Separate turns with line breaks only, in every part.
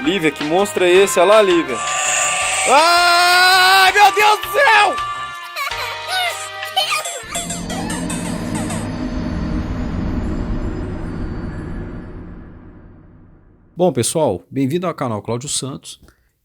Lívia, que monstro é esse? Olha lá, Lívia. Ai, meu Deus do céu!
Bom, pessoal, bem-vindo ao canal Cláudio Santos,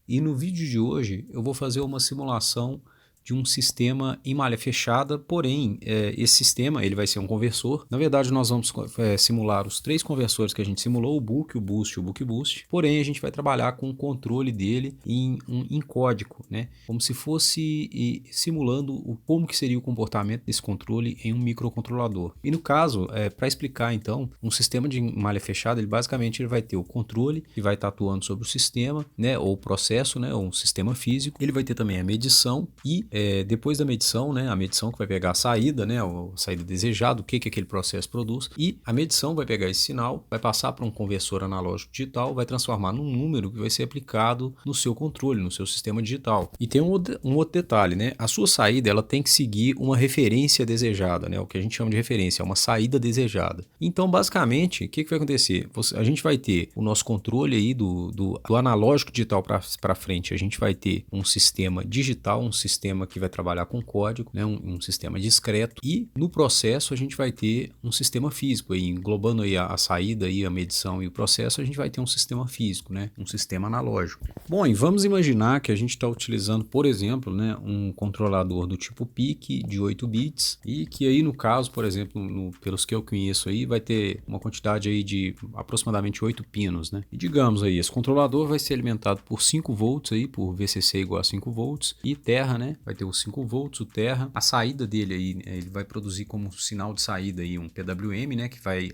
e no vídeo de hoje eu vou fazer uma simulação de um sistema em malha fechada, porém esse sistema ele vai ser um conversor. Na verdade nós vamos simular os três conversores que a gente simulou, o Book, o Boost e o Book Boost, porém a gente vai trabalhar com o controle dele em código, né? Como se fosse simulando como que seria o comportamento desse controle em um microcontrolador. E no caso, para explicar então, um sistema de malha fechada, ele basicamente vai ter o controle que vai estar atuando sobre o sistema, né, ou o processo, né, ou um sistema físico. Ele vai ter também a medição e depois da medição, né, a medição que vai pegar a saída, né, a saída desejada, o que aquele processo produz, e a medição vai pegar esse sinal, vai passar para um conversor analógico digital, vai transformar num número que vai ser aplicado no seu controle, no seu sistema digital. E tem um outro detalhe, né, a sua saída ela tem que seguir uma referência desejada, né, o que a gente chama de referência, é uma saída desejada. Então, basicamente, o que vai acontecer? A gente vai ter o nosso controle aí do analógico digital para frente, a gente vai ter um sistema digital, um sistema que vai trabalhar com código, né, um sistema discreto, e no processo a gente vai ter um sistema físico, aí, englobando aí a saída, aí, a medição e o processo, a gente vai ter um sistema físico, né, um sistema analógico. Bom, e vamos imaginar que a gente está utilizando, por exemplo, né, um controlador do tipo PIC de 8 bits, e que aí no caso, por exemplo, pelos que eu conheço aí, vai ter uma quantidade aí de aproximadamente 8 pinos, né, e digamos aí, esse controlador vai ser alimentado por 5 volts aí, por VCC igual a 5 volts, e terra, né, vai ter os 5 volts, o terra, a saída dele aí, ele vai produzir como sinal de saída aí um PWM, né, que vai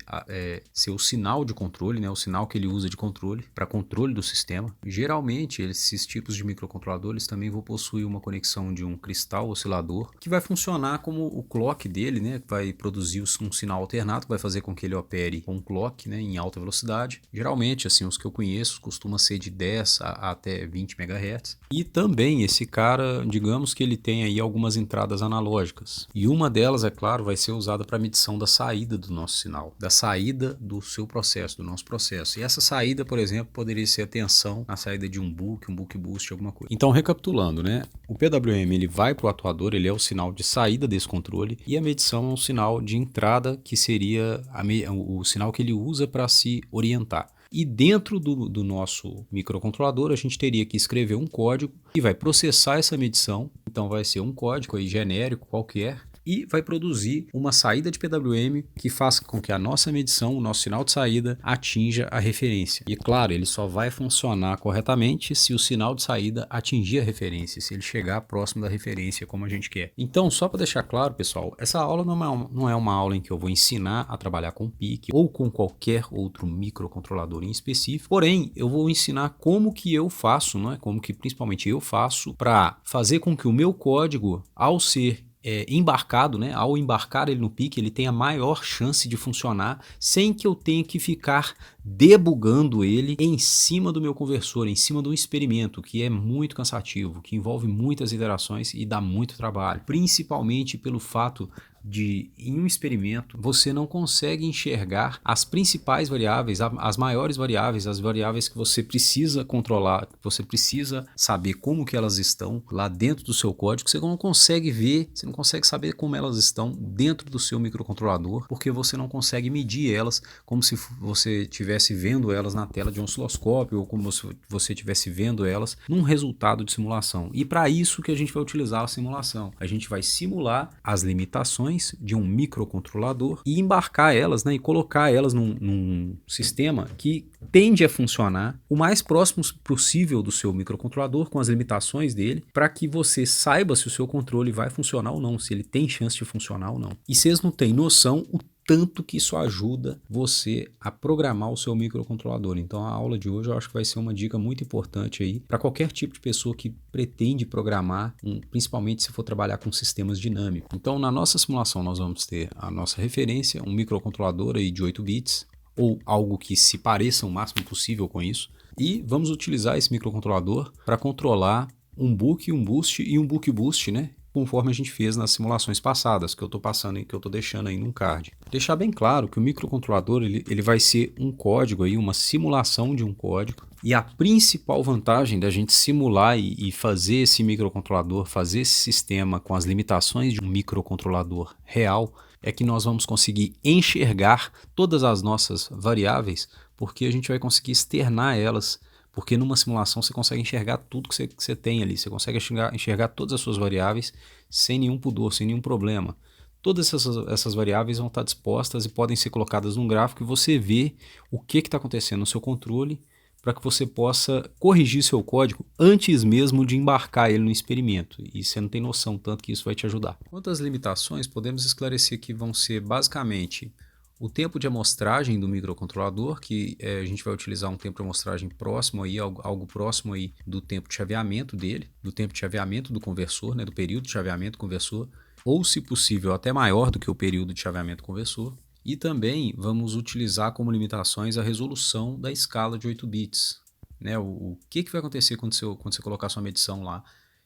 ser o sinal de controle, né, o sinal que ele usa de controle, para controle do sistema. Geralmente, esses tipos de microcontroladores também vão possuir uma conexão de um cristal oscilador, que vai funcionar como o clock dele, né, que vai produzir um sinal alternado, que vai fazer com que ele opere com um clock, né, em alta velocidade. Geralmente, assim, os que eu conheço, costuma ser de 10 até 20 MHz. E também esse cara, digamos que ele tem aí algumas entradas analógicas. E uma delas, é claro, vai ser usada para medição da saída do nosso sinal, da saída do seu processo, do nosso processo. E essa saída, por exemplo, poderia ser a tensão na saída de um Book Boost, alguma coisa. Então, recapitulando, né? O PWM ele vai para o atuador, ele é o sinal de saída desse controle, e a medição é um sinal de entrada, que seria o sinal que ele usa para se orientar. E dentro do nosso microcontrolador, a gente teria que escrever um código que vai processar essa medição. Então vai ser um código aí genérico qualquer, e vai produzir uma saída de PWM que faça com que a nossa medição, o nosso sinal de saída, atinja a referência. E claro, ele só vai funcionar corretamente se o sinal de saída atingir a referência, se ele chegar próximo da referência como a gente quer. Então, só para deixar claro, pessoal, essa aula não é uma aula em que eu vou ensinar a trabalhar com PIC ou com qualquer outro microcontrolador em específico, porém, eu vou ensinar como que eu faço, não é? Como que principalmente eu faço para fazer com que o meu código, ao ser embarcado, né? Ao embarcar ele no PIC, ele tem a maior chance de funcionar sem que eu tenha que ficar debugando ele em cima do meu conversor, em cima de um experimento que é muito cansativo, que envolve muitas iterações e dá muito trabalho, principalmente pelo fato de, em um experimento, você não consegue enxergar as principais variáveis, as maiores variáveis, as variáveis que você precisa controlar, que você precisa saber como que elas estão lá dentro do seu código. Você não consegue ver, você não consegue saber como elas estão dentro do seu microcontrolador, porque você não consegue medir elas como se você estivesse vendo elas na tela de um osciloscópio, ou como se você estivesse vendo elas num resultado de simulação. E para isso que a gente vai utilizar a simulação. A gente vai simular as limitações de um microcontrolador e embarcar elas, né, e colocar elas num sistema que tende a funcionar o mais próximo possível do seu microcontrolador, com as limitações dele, para que você saiba se o seu controle vai funcionar ou não, se ele tem chance de funcionar ou não. E vocês não têm noção o tanto que isso ajuda você a programar o seu microcontrolador. Então a aula de hoje eu acho que vai ser uma dica muito importante aí para qualquer tipo de pessoa que pretende programar, principalmente se for trabalhar com sistemas dinâmicos. Então na nossa simulação nós vamos ter a nossa referência, um microcontrolador aí de 8 bits, ou algo que se pareça o máximo possível com isso, e vamos utilizar esse microcontrolador para controlar um Book, um Boost e um Book Boost, né? Conforme a gente fez nas simulações passadas, que eu estou passando e que eu estou deixando aí num card. Deixar bem claro que o microcontrolador ele vai ser um código aí, uma simulação de um código E a principal vantagem da gente simular e fazer esse microcontrolador, fazer esse sistema com as limitações de um microcontrolador real, é que nós vamos conseguir enxergar todas as nossas variáveis, porque a gente vai conseguir externar elas, porque numa simulação você consegue enxergar tudo que você tem ali, você consegue enxergar todas as suas variáveis sem nenhum pudor, sem nenhum problema. Todas essas variáveis vão estar dispostas e podem ser colocadas num gráfico e você vê o que está acontecendo no seu controle para que você possa corrigir seu código antes mesmo de embarcar ele no experimento. E você não tem noção tanto que isso vai te ajudar. Quanto às limitações, podemos esclarecer que vão ser basicamente o tempo de amostragem do microcontrolador, que a gente vai utilizar um tempo de amostragem próximo aí, algo próximo aí do tempo de chaveamento dele, do tempo de chaveamento do conversor, né, do período de chaveamento do conversor, ou se possível até maior do que o período de chaveamento do conversor. E também vamos utilizar como limitações a resolução da escala de 8 bits. Né? O que vai acontecer quando você colocar sua medição lá?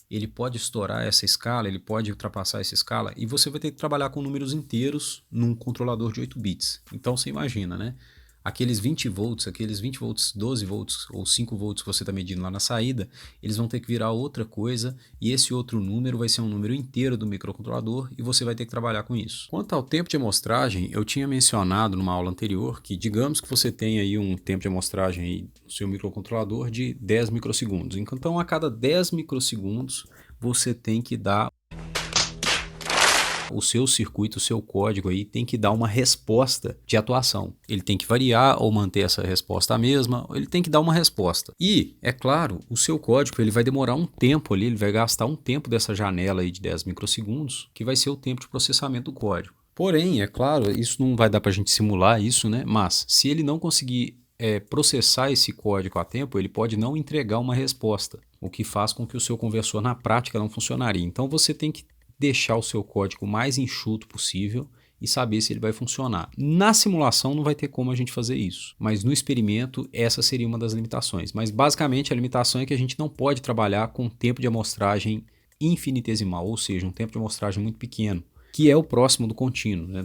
Ele pode estourar essa escala, ele pode ultrapassar essa escala e você vai ter que trabalhar com números inteiros num controlador de 8 bits. Então você imagina, né? Aqueles 20 volts, 12 volts ou 5 volts que você está medindo lá na saída, eles vão ter que virar outra coisa e esse outro número vai ser um número inteiro do microcontrolador e você vai ter que trabalhar com isso. Quanto ao tempo de amostragem, eu tinha mencionado numa aula anterior que digamos que você tem aí um tempo de amostragem aí no seu microcontrolador de 10 microsegundos. Então a cada 10 microsegundos você tem que dar o seu circuito, o seu código aí tem que dar uma resposta de atuação. Ele tem que variar ou manter essa resposta a mesma, ou ele tem que dar uma resposta. E, é claro, o seu código ele vai demorar um tempo ali, ele vai gastar um tempo dessa janela aí de 10 microsegundos, que vai ser o tempo de processamento do código. Porém, é claro, isso não vai dar para a gente simular isso, né? Mas se ele não conseguir processar esse código a tempo, ele pode não entregar uma resposta, o que faz com que o seu conversor na prática não funcionaria. Então você tem que deixar o seu código mais enxuto possível e saber se ele vai funcionar. Na simulação não vai ter como a gente fazer isso, mas no experimento essa seria uma das limitações. Mas basicamente a limitação é que a gente não pode trabalhar com tempo de amostragem infinitesimal, ou seja, um tempo de amostragem muito pequeno, que é o próximo do contínuo, né,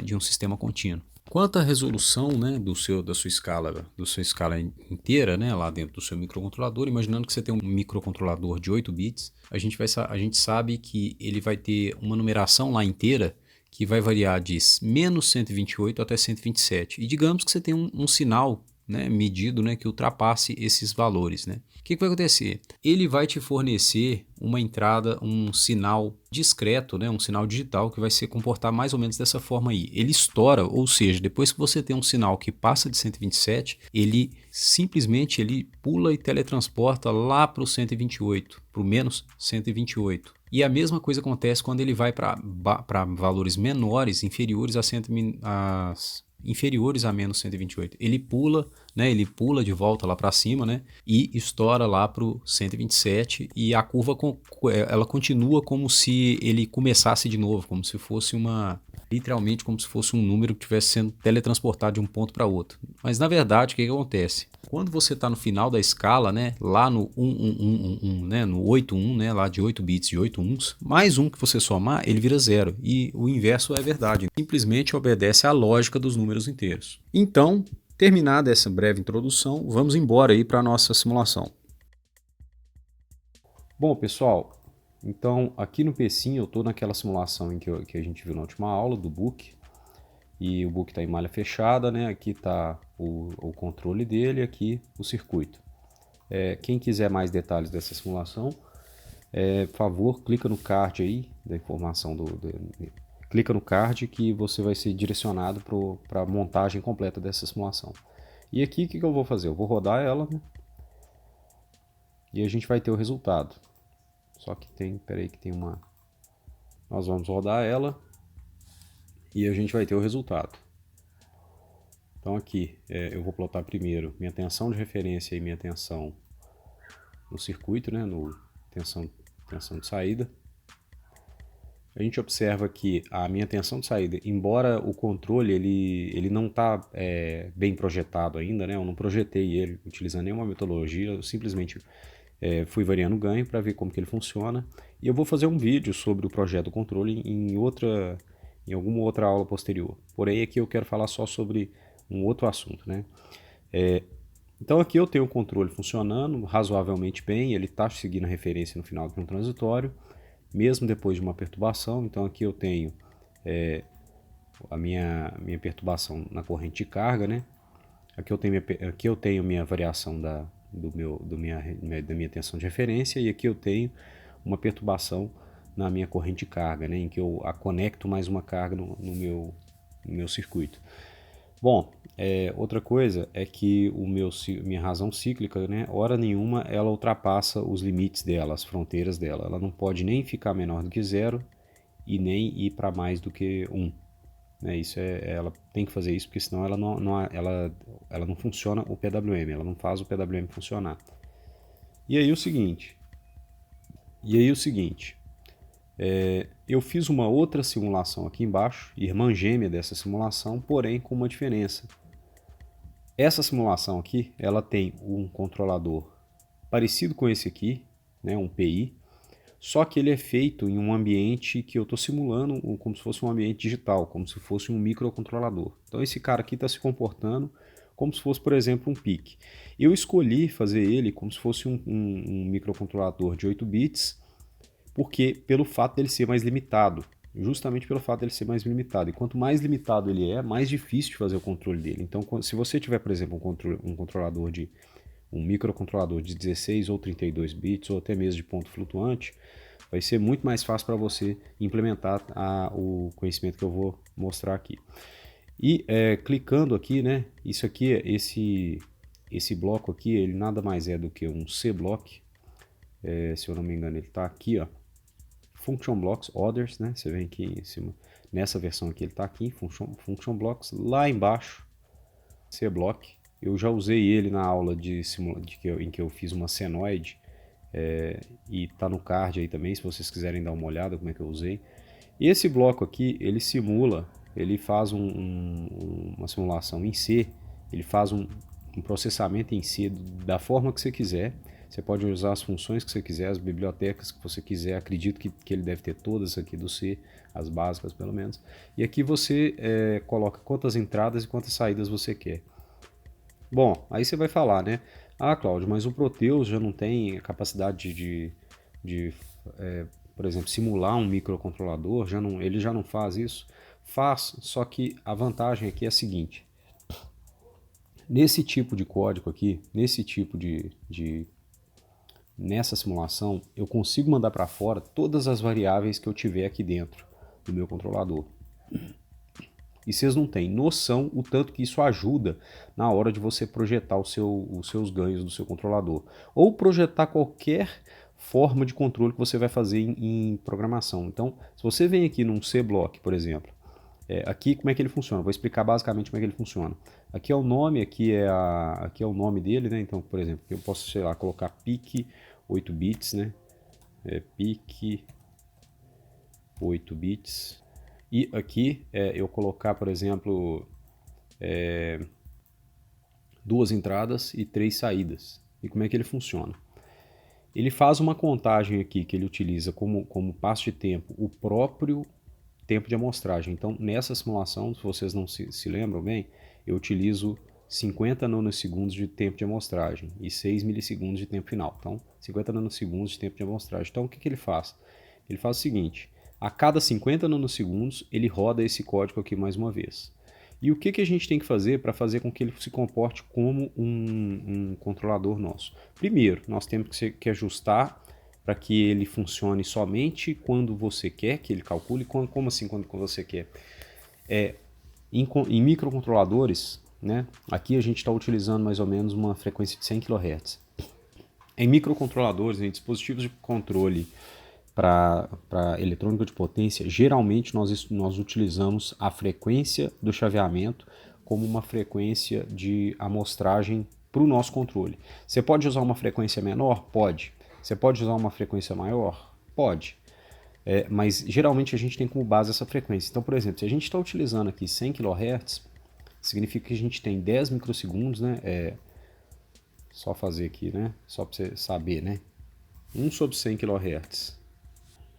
de um sistema contínuo. Quanto à resolução, né, da sua escala inteira, né, lá dentro do seu microcontrolador, imaginando que você tem um microcontrolador de 8 bits, a gente sabe que ele vai ter uma numeração lá inteira que vai variar de menos 128 até 127. E digamos que você tem um sinal, né, medido, né, que ultrapasse esses valores. Né? O que vai acontecer? Ele vai te fornecer uma entrada, um sinal discreto, né, um sinal digital que vai se comportar mais ou menos dessa forma aí. Ele estoura, ou seja, depois que você tem um sinal que passa de 127, ele simplesmente pula e teletransporta lá para o 128, para o menos 128. E a mesma coisa acontece quando ele vai para valores menores, inferiores a menos 128. Ele pula, né, ele pula de volta lá para cima, né, e estoura lá para o 127 e a curva ela continua como se ele começasse de novo, como se fosse literalmente como se fosse um número que estivesse sendo teletransportado de um ponto para outro. Mas na verdade, o que acontece? Quando você está no final da escala, né, lá no 1111, né, no 81, né, lá de 8 bits, de 8 uns, mais um que você somar, ele vira zero. E o inverso é verdade. Simplesmente obedece à lógica dos números inteiros. Então, terminada essa breve introdução, vamos embora aí para a nossa simulação. Bom, pessoal, então aqui no PSIM eu estou naquela simulação que a gente viu na última aula do book. E o book está em malha fechada, né? Aqui está o controle dele, aqui o circuito. Quem quiser mais detalhes dessa simulação, por favor, clica no card aí da informação clica no card que você vai ser direcionado para a montagem completa dessa simulação. E aqui o que eu vou fazer? Eu vou rodar ela, né? E a gente vai ter o resultado. Só que nós vamos rodar ela e a gente vai ter o resultado. Então aqui eu vou plotar primeiro minha tensão de referência e minha tensão no circuito, né, no tensão de saída. A gente observa que a minha tensão de saída, embora o controle ele não está bem projetado ainda, né, eu não projetei ele utilizando nenhuma metodologia, eu simplesmente fui variando o ganho para ver como que ele funciona. E eu vou fazer um vídeo sobre o projeto do controle em alguma outra aula posterior. Porém, aqui eu quero falar só sobre um outro assunto, né? Então aqui eu tenho o controle funcionando razoavelmente bem, ele está seguindo a referência no final de um transitório, mesmo depois de uma perturbação. Então aqui eu tenho a minha perturbação na corrente de carga, né? Aqui eu tenho minha variação da minha tensão de referência, e aqui eu tenho uma perturbação na minha corrente de carga, né? Em que eu conecto mais uma carga no meu circuito. Bom, outra coisa é que minha razão cíclica, né, hora nenhuma ela ultrapassa os limites dela, as fronteiras dela. Ela não pode nem ficar menor do que 0 e nem ir para mais do que 1. Né? Ela tem que fazer isso, porque senão ela não funciona o PWM, ela não faz o PWM funcionar. E aí o seguinte, eu fiz uma outra simulação aqui embaixo, irmã gêmea dessa simulação, porém com uma diferença. Essa simulação aqui, ela tem um controlador parecido com esse aqui, né, um PI, só que ele é feito em um ambiente que eu estou simulando como se fosse um ambiente digital, como se fosse um microcontrolador. Então esse cara aqui está se comportando como se fosse, por exemplo, um PIC. Eu escolhi fazer ele como se fosse um microcontrolador de 8 bits, porque pelo fato dele ser mais limitado, justamente pelo fato dele ser mais limitado. E quanto mais limitado ele é, mais difícil de fazer o controle dele. Então, se você tiver, por exemplo, um microcontrolador de 16 ou 32 bits, ou até mesmo de ponto flutuante, vai ser muito mais fácil para você implementar o conhecimento que eu vou mostrar aqui. E clicando aqui, né, isso aqui, esse bloco aqui, ele nada mais é do que um C-block. Se eu não me engano, ele está aqui, ó, Function Blocks Others, né? Você vem aqui em cima, nessa versão aqui ele está aqui, Function Blocks, lá embaixo, C-Block. Eu já usei ele na aula em que eu fiz uma senoide, e está no card aí também, se vocês quiserem dar uma olhada como é que eu usei. E esse bloco aqui, ele simula, ele faz uma simulação em C, ele faz um processamento em C da forma que você quiser. Você pode usar as funções que você quiser, as bibliotecas que você quiser. Acredito que ele deve ter todas aqui do C, as básicas pelo menos. E aqui você coloca quantas entradas e quantas saídas você quer. Bom, aí você vai falar, né? Ah, Cláudio, mas o Proteus já não tem a capacidade por exemplo, simular um microcontrolador, ele já não faz isso? Faz, só que a vantagem aqui é a seguinte. Nesse tipo de código aqui, nessa simulação, eu consigo mandar para fora todas as variáveis que eu tiver aqui dentro do meu controlador. E vocês não têm noção o tanto que isso ajuda na hora de você projetar os seus ganhos do seu controlador. Ou projetar qualquer forma de controle que você vai fazer em programação. Então, se você vem aqui num C-Block, por exemplo, aqui como é que ele funciona? Vou explicar basicamente como é que ele funciona. Aqui é o nome, aqui é o nome dele, né? Então, por exemplo, eu posso, sei lá, colocar PIC 8 bits, né? PIC 8 bits. E aqui eu colocar, por exemplo, 2 entradas e 3 saídas. E como é que ele funciona? Ele faz uma contagem aqui que ele utiliza como passo de tempo o próprio tempo de amostragem. Então, nessa simulação, se vocês não se lembram bem, eu utilizo 50 nanosegundos de tempo de amostragem e 6 milissegundos de tempo final. Então, 50 nanosegundos de tempo de amostragem. Então, o que ele faz? Ele faz o seguinte: a cada 50 nanosegundos, ele roda esse código aqui mais uma vez. E o que a gente tem que fazer para fazer com que ele se comporte como um controlador nosso? Primeiro, nós temos que ajustar para que ele funcione somente quando você quer que ele calcule. Como assim quando você quer? Em microcontroladores, né, aqui a gente está utilizando mais ou menos uma frequência de 100 kHz. Em microcontroladores, em dispositivos de controle para eletrônica de potência, geralmente nós utilizamos a frequência do chaveamento como uma frequência de amostragem para o nosso controle. Você pode usar uma frequência menor? Pode. Você pode usar uma frequência maior? Pode. Mas geralmente a gente tem como base essa frequência. Então, por exemplo, se a gente está utilizando aqui 100 kHz, significa que a gente tem 10 microsegundos, né? Só fazer aqui, né? Só para você saber, né? 1 sobre 100 kHz,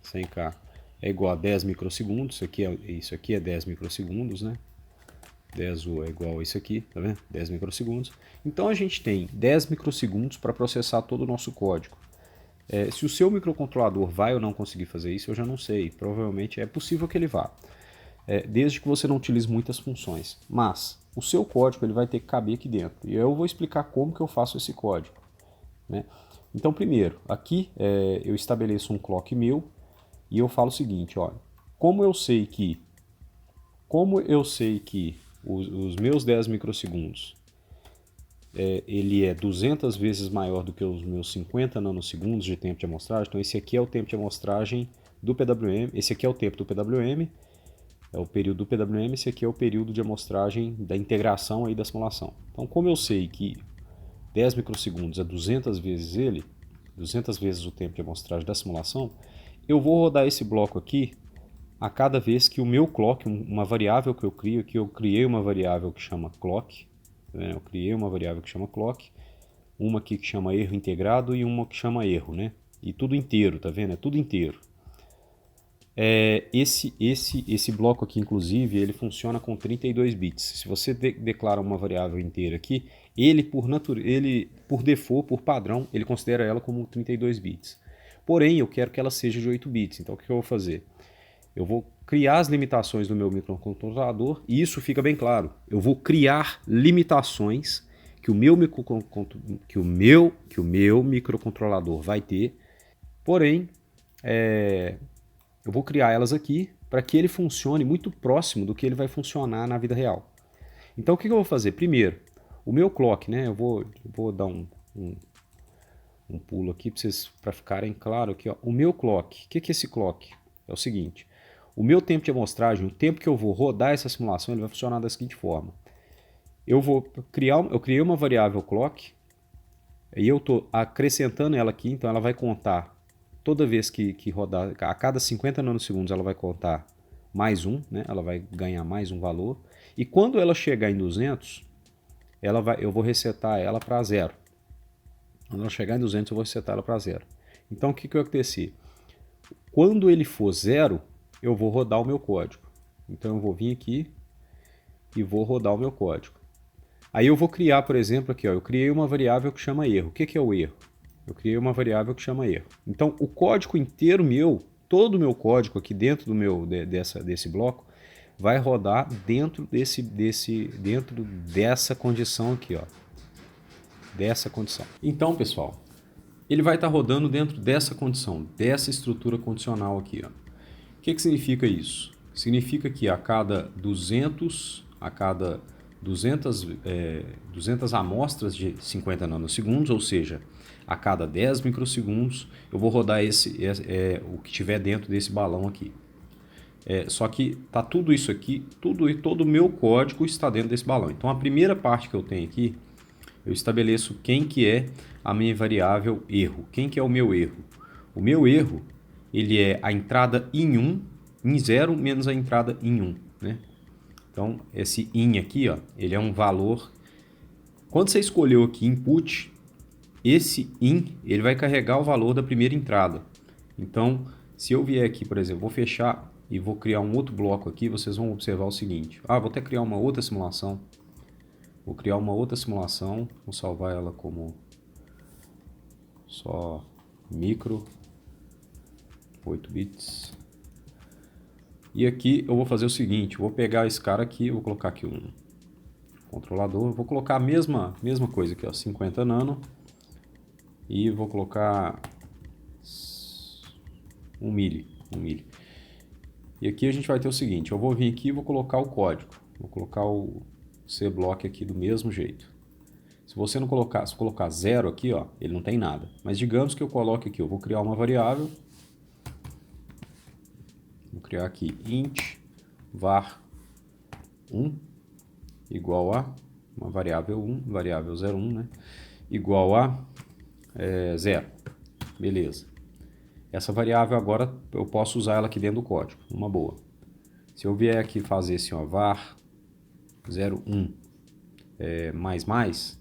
100K, é igual a 10 microsegundos. Isso aqui é 10 microsegundos, né? 10U é igual a isso aqui, tá vendo? 10 microsegundos. Então a gente tem 10 microsegundos para processar todo o nosso código. Se o seu microcontrolador vai ou não conseguir fazer isso, eu já não sei. Provavelmente é possível que ele vá, desde que você não utilize muitas funções. Mas o seu código ele vai ter que caber aqui dentro. E eu vou explicar como que eu faço esse código, né? Então, primeiro, aqui eu estabeleço um clock meu e eu falo o seguinte, olha, como eu sei que os meus 10 microsegundos ele é 200 vezes maior do que os meus 50 nanosegundos de tempo de amostragem, então esse aqui é o tempo de amostragem do PWM, esse aqui é o tempo do PWM, é o período do PWM, esse aqui é o período de amostragem da integração aí da simulação. Então, como eu sei que 10 microsegundos é 200 vezes 200 vezes o tempo de amostragem da simulação, eu vou rodar esse bloco aqui a cada vez que o meu clock, uma variável que eu crio, que eu criei uma variável que chama clock, né? Eu criei uma variável que chama clock, uma aqui que chama erro integrado e uma que chama erro, né? E tudo inteiro, tá vendo? É tudo inteiro. Esse bloco aqui, inclusive, ele funciona com 32 bits. Se você declara uma variável inteira aqui, ele por default, por padrão, ele considera ela como 32 bits. Porém, eu quero que ela seja de 8 bits. Então, o que eu vou fazer? Eu vou criar as limitações do meu microcontrolador e isso fica bem claro. Eu vou criar limitações que o meu microcontrolador vai ter, porém, eu vou criar elas aqui para que ele funcione muito próximo do que ele vai funcionar na vida real. Então, o que eu vou fazer? Primeiro, o meu clock, né? Eu vou dar um pulo aqui para ficarem claro aqui, ó. O meu clock, o que é esse clock? É o seguinte, o meu tempo de amostragem, o tempo que eu vou rodar essa simulação, ele vai funcionar da seguinte forma. Eu criei uma variável clock e eu estou acrescentando ela aqui, então ela vai contar toda vez que rodar, a cada 50 nanosegundos ela vai contar mais um, né? Ela vai ganhar mais um valor. E quando ela chegar em 200, eu vou resetar ela para 0. Quando ela chegar em 200, eu vou resetar ela para 0. Então o que vai acontecer? Quando ele for 0, eu vou rodar o meu código. Então eu vou vir aqui e vou rodar o meu código. Aí eu vou criar, por exemplo, aqui, ó, eu criei uma variável que chama erro. O que é o erro? Eu criei uma variável que chama erro. Então o código inteiro meu, todo o meu código aqui dentro desse bloco, vai rodar dentro dessa condição aqui, ó. Dessa condição. Então, pessoal, ele vai estar rodando dentro dessa condição, dessa estrutura condicional aqui, ó. O que significa isso? Significa que a cada 200 amostras de 50 nanosegundos, ou seja, a cada 10 microsegundos, eu vou rodar o que tiver dentro desse balão aqui. Só que tá tudo isso aqui, todo o meu código está dentro desse balão. Então a primeira parte que eu tenho aqui, eu estabeleço quem que é a minha variável erro. Quem que é o meu erro? O meu erro, ele é a entrada em 0 menos a entrada em 1, né? Então, esse in aqui, ó, ele é um valor. Quando você escolheu aqui input, esse in, ele vai carregar o valor da primeira entrada. Então, se eu vier aqui, por exemplo, vou fechar e vou criar um outro bloco aqui, vocês vão observar o seguinte. Vou até criar uma outra simulação. Vou criar uma outra simulação, vou salvar ela como só micro, 8 bits. E aqui eu vou fazer o seguinte, vou pegar esse cara aqui, vou colocar aqui um controlador, vou colocar a mesma coisa aqui, ó, 50 nano, e vou colocar 1 milli. E aqui a gente vai ter o seguinte, eu vou vir aqui e vou colocar o código, vou colocar o cblock aqui do mesmo jeito. Se você não colocar, se colocar 0 aqui, ó, ele não tem nada. Mas digamos que eu coloque aqui, eu vou criar uma variável. Vou criar aqui int var 1 igual a uma variável 1, variável 01, né? Igual a 0. Beleza. Essa variável agora eu posso usar ela aqui dentro do código, uma boa. Se eu vier aqui fazer assim, ó, var 01 mais,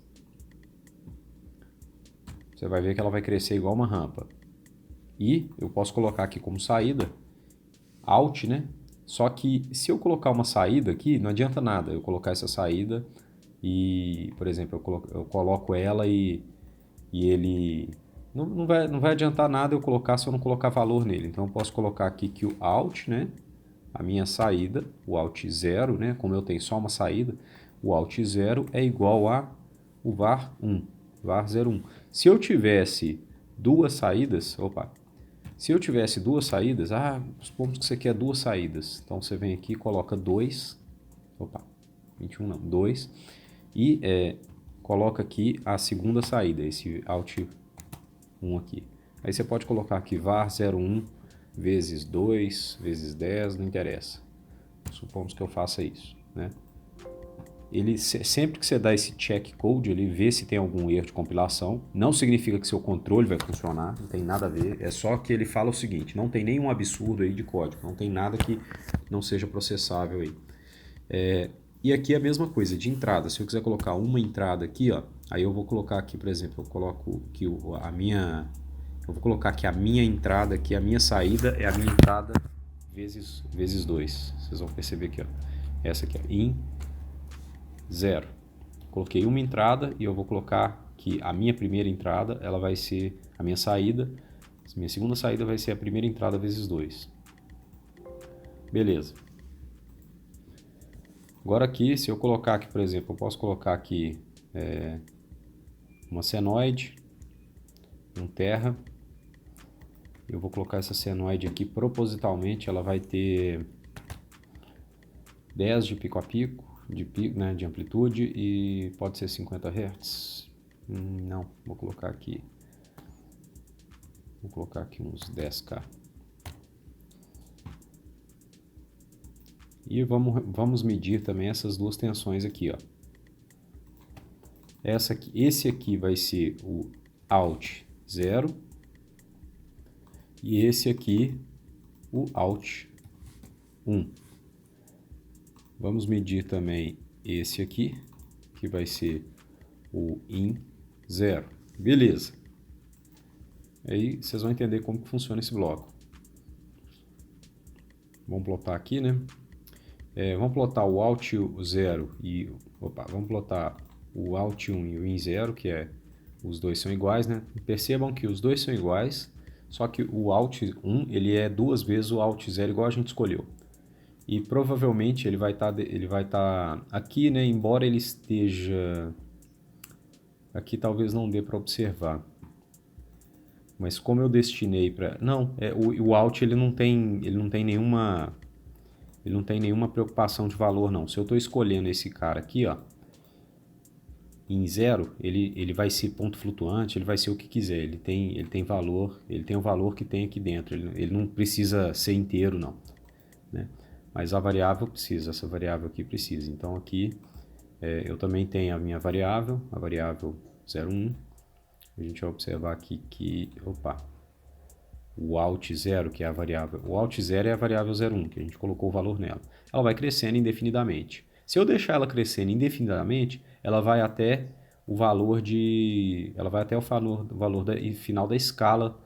você vai ver que ela vai crescer igual uma rampa. E eu posso colocar aqui como saída Alt, né? Só que se eu colocar uma saída aqui, não adianta nada eu colocar essa saída e, por exemplo, eu coloco ela e ele... Não vai adiantar nada eu colocar se eu não colocar valor nele. Então eu posso colocar aqui que o Alt, né? A minha saída, o Alt 0, né? Como eu tenho só uma saída, o Alt 0 é igual a o var 1, var 01. Se eu tivesse duas saídas, se eu tivesse duas saídas, supomos que você quer duas saídas. Então você vem aqui e coloca 2, 21 não, 2, e coloca aqui a segunda saída, esse Alt 1 aqui. Aí você pode colocar aqui var 01 vezes 2 vezes 10, não interessa. Supomos que eu faça isso, né? Ele, sempre que você dá esse check code, ele vê se tem algum erro de compilação. Não significa que seu controle vai funcionar, não tem nada a ver. É só que ele fala o seguinte, não tem nenhum absurdo aí de código, não tem nada que não seja processável aí. E aqui é a mesma coisa, de entrada. Se eu quiser colocar uma entrada aqui, ó, aí eu vou colocar aqui, por exemplo, eu coloco que eu vou colocar que a minha entrada aqui, a minha saída é a minha entrada vezes 2. Vocês vão perceber aqui, ó. Essa aqui, ó, in 0. Coloquei uma entrada e eu vou colocar que a minha primeira entrada, ela vai ser a minha saída. Minha segunda saída vai ser a primeira entrada vezes 2. Beleza. Agora aqui, se eu colocar aqui, por exemplo, eu posso colocar aqui uma senoide, um terra. Eu vou colocar essa senoide aqui propositalmente, ela vai ter 10 de pico a pico, né, de amplitude, e pode ser 50 Hz. Não, vou colocar aqui uns 10K. E vamos medir também essas duas tensões aqui, ó. Esse aqui vai ser o Alt 0 e esse aqui o Alt 1. Vamos medir também esse aqui, que vai ser o In 0. Beleza. Aí vocês vão entender como que funciona esse bloco. Vamos plotar aqui, né? Vamos plotar o Alt 0 e... vamos plotar o Alt 1 e o In 0, que os dois são iguais, né? Percebam que os dois são iguais, só que o Alt 1 ele é duas vezes o Alt 0 igual a gente escolheu. E provavelmente ele vai estar aqui, né? Embora ele esteja... Aqui talvez não dê para observar. Mas como eu destinei para... Não, o Alt ele não tem nenhuma preocupação de valor, não. Se eu estou escolhendo esse cara aqui, ó, em 0, ele vai ser ponto flutuante, ele vai ser o que quiser. Ele tem valor, ele tem o valor que tem aqui dentro. Ele não precisa ser inteiro, não, né? Mas a variável precisa, essa variável aqui precisa. Então aqui eu também tenho a minha variável, a variável 01. A gente vai observar aqui que, o Alt 0, que é a variável, o Alt 0 é a variável 01, que a gente colocou o valor nela. Ela vai crescendo indefinidamente. Se eu deixar ela crescendo indefinidamente, ela vai até o valor final da escala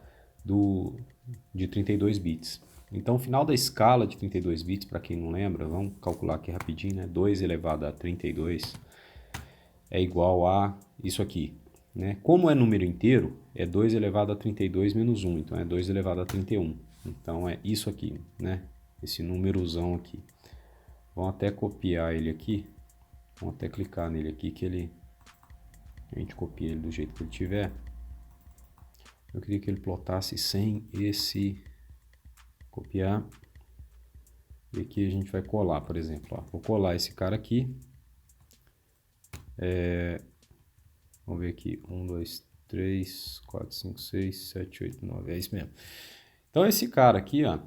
de 32 bits. Então, o final da escala de 32 bits, para quem não lembra, vamos calcular aqui rapidinho, né? 2 elevado a 32 é igual a isso aqui, né? Como é número inteiro, é 2 elevado a 32 menos 1, então é 2 elevado a 31. Então é isso aqui, né? Esse númerozão aqui. Vamos até copiar ele aqui. Vamos até clicar nele aqui que a gente copia ele do jeito que ele tiver. Eu queria que ele plotasse sem esse copiar. E aqui a gente vai colar, por exemplo. Ó. Vou colar esse cara aqui. Vamos ver aqui. 1, 2, 3, 4, 5, 6, 7, 8, 9. É isso mesmo. Então esse cara aqui, ó,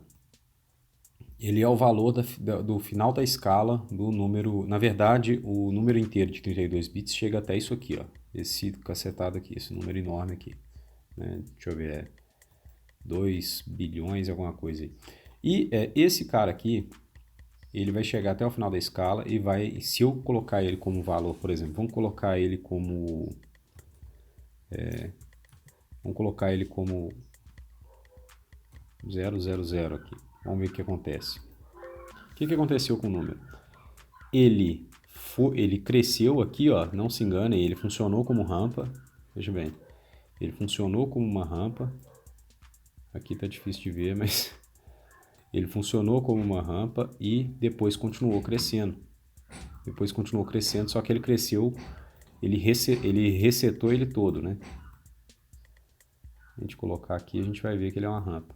ele é o valor do final da escala do número... Na verdade, o número inteiro de 32 bits chega até isso aqui, ó. Esse cacetado aqui, esse número enorme aqui. Né? Deixa eu ver, 2 bilhões, alguma coisa aí. E esse cara aqui, ele vai chegar até o final da escala e vai... Se eu colocar ele como valor, por exemplo, vamos colocar ele como 000 aqui. Vamos ver o que acontece. que aconteceu com o número? Ele cresceu aqui, ó, não se engane, ele funcionou como rampa. Veja bem, ele funcionou como uma rampa. Aqui tá difícil de ver, mas ele funcionou como uma rampa e depois continuou crescendo. Depois continuou crescendo, só que ele cresceu, ele resetou ele todo, né? A gente colocar aqui, a gente vai ver que ele é uma rampa.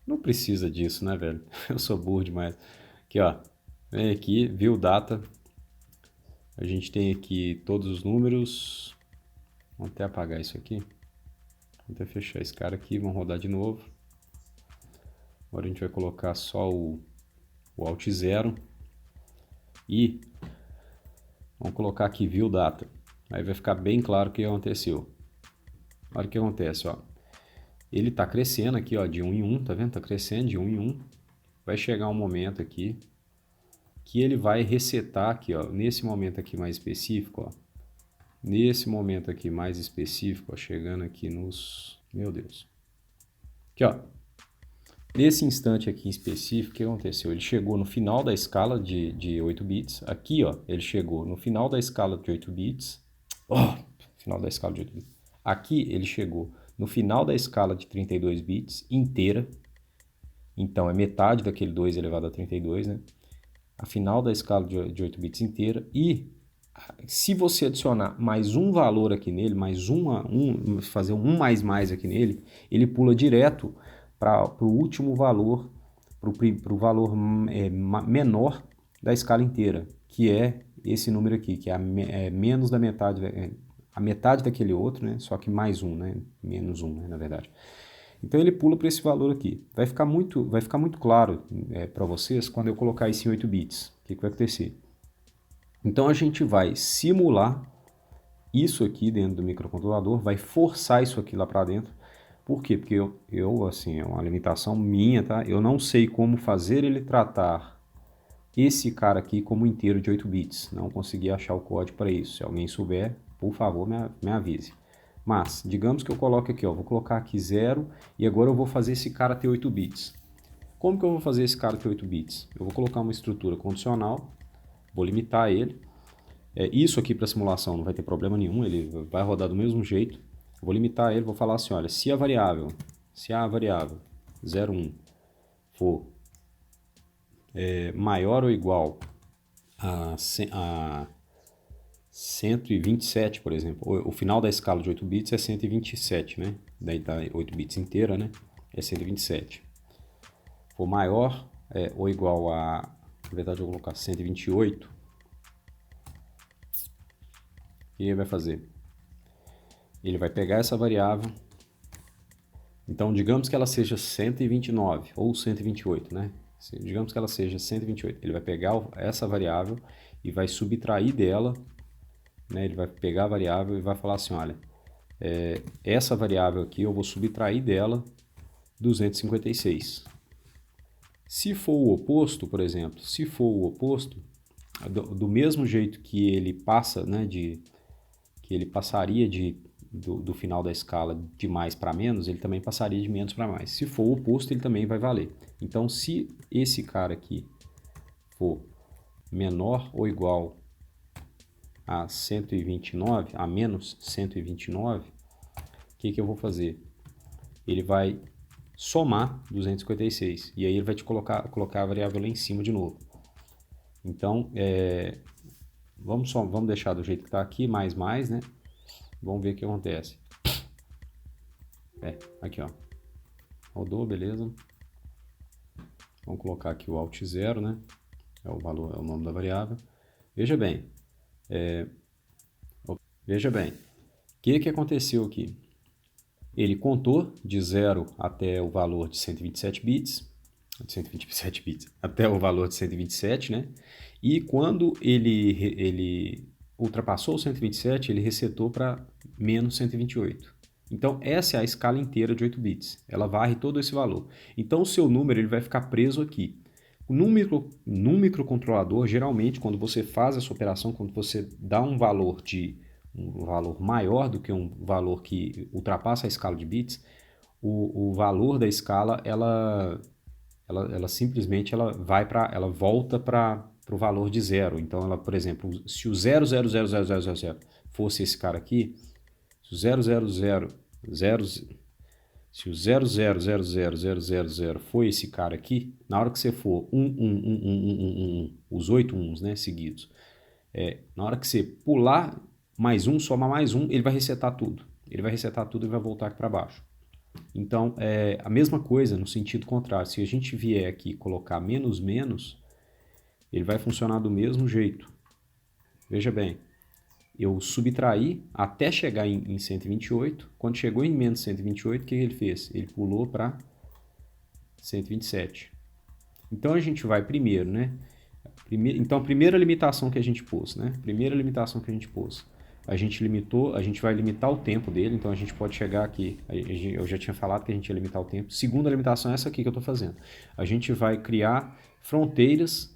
Não precisa disso, né, velho? Eu sou burro demais. Aqui, ó. Vem aqui, view data. A gente tem aqui todos os números. Vamos até apagar isso aqui. Vamos até fechar esse cara aqui. Vamos rodar de novo. Agora a gente vai colocar só o Alt 0. E vamos colocar aqui view data. Aí vai ficar bem claro o que aconteceu. Olha o que acontece, ó. Ele está crescendo aqui, ó, de 1 em 1, tá vendo? Tá crescendo de 1 em 1. Vai chegar um momento aqui que ele vai resetar aqui, ó, nesse momento aqui mais específico, ó. Nesse momento aqui mais específico, ó, chegando aqui nos... Meu Deus. Aqui, ó. Nesse instante aqui em específico, o que aconteceu? Ele chegou no final da escala de 8 bits. Aqui, ó, ele chegou no final da escala de 8 bits. Oh, final da escala de 8 bits. Aqui ele chegou no final da escala de 32 bits inteira. Então é metade daquele 2 elevado a 32, né? A final da escala de 8 bits inteira. E se você adicionar mais um valor aqui nele, mais fazer um mais aqui nele, ele pula direto para o último valor, para o valor menor da escala inteira, que é esse número aqui, que é menos da metade, a metade daquele outro, né? Só que mais um, né? Menos um, né? Na verdade. Então ele pula para esse valor aqui. Vai ficar muito claro para vocês quando eu colocar isso em 8 bits. O que vai acontecer? Então a gente vai simular isso aqui dentro do microcontrolador, vai forçar isso aqui lá para dentro. Por quê? Porque eu, assim, é uma limitação minha, tá? Eu não sei como fazer ele tratar esse cara aqui como inteiro de 8 bits. Não consegui achar o código para isso. Se alguém souber, por favor, me avise. Mas, digamos que eu coloque aqui, ó, vou colocar aqui 0 e agora eu vou fazer esse cara ter 8 bits. Como que eu vou fazer esse cara ter 8 bits? Eu vou colocar uma estrutura condicional, vou limitar ele. Isso aqui para simulação não vai ter problema nenhum, ele vai rodar do mesmo jeito. Eu vou limitar ele, vou falar assim, olha, se a variável 0,1 for maior ou igual a 127, por exemplo, o final da escala de 8 bits é 127, né? Daí dá 8 bits inteira, né? É 127. For maior ou igual a, na verdade eu vou colocar 128, o que ele vai fazer? Ele vai pegar essa variável, então digamos que ela seja 129 ou 128, né? Digamos que ela seja 128, ele vai pegar essa variável e vai subtrair dela, né? Ele vai pegar a variável e vai falar assim, olha, essa variável aqui eu vou subtrair dela 256. Se for o oposto, por exemplo, se for o oposto, do mesmo jeito que ele passa, né, que ele passaria do final da escala de mais para menos, ele também passaria de menos para mais. Se for o oposto, ele também vai valer. Então, se esse cara aqui for menor ou igual a 129, a menos 129, o que eu vou fazer? Ele vai somar 256 e aí ele vai te colocar a variável lá em cima de novo. Então, vamos deixar do jeito que está aqui, mais, né? Vamos ver o que acontece. Aqui, ó. Rodou, beleza. Vamos colocar aqui o Alt 0, né? É o valor, é o nome da variável. Veja bem. O que aconteceu aqui? Ele contou de 0 até o valor de 127 bits. Até o valor de 127, né? E quando ele ultrapassou o 127, ele resetou para menos 128. Então, essa é a escala inteira de 8 bits. Ela varre todo esse valor. Então, o seu número ele vai ficar preso aqui. Num microcontrolador, geralmente, quando você faz essa operação, quando você dá um valor maior do que um valor que ultrapassa a escala de bits, o valor da escala, ela ela simplesmente ela volta para o valor de zero. Então, ela, por exemplo, se o 0,0000000 fosse esse cara aqui, se o 0,00000 se o 0,0000000 for esse cara aqui, na hora que você for 1, os 8 uns, né, seguidos, na hora que você pular mais um, somar mais um, ele vai resetar tudo. Ele vai resetar tudo e vai voltar aqui para baixo. Então, a mesma coisa no sentido contrário. Se a gente vier aqui e colocar menos menos, ele vai funcionar do mesmo jeito. Veja bem, eu subtraí até chegar em 128. Quando chegou em menos 128, o que ele fez? Ele pulou para 127. Então, a gente vai primeiro, né? Então, a primeira limitação que a gente pôs, né? A gente vai limitar o tempo dele, então a gente pode chegar aqui, eu já tinha falado que a gente ia limitar o tempo. Segunda limitação é essa aqui que eu estou fazendo. A gente vai criar fronteiras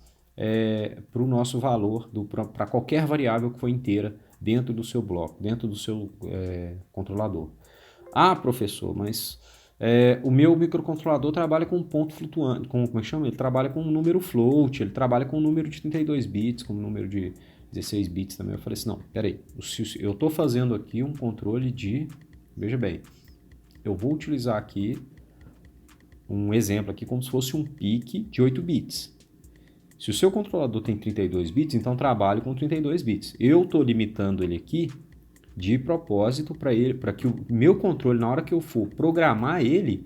para o nosso valor, para qualquer variável que for inteira dentro do seu bloco, dentro do seu controlador. Ah, professor, mas o meu microcontrolador trabalha com um ponto flutuante, como é que chama? Ele trabalha com um número float, ele trabalha com um número de 32 bits, com um número de 16 bits também. Eu falei assim, não, peraí, eu estou fazendo aqui um controle de, veja bem, eu vou utilizar aqui um exemplo aqui como se fosse um PIC de 8 bits. Se o seu controlador tem 32 bits, então trabalhe com 32 bits. Eu estou limitando ele aqui de propósito para que o meu controle, na hora que eu for programar ele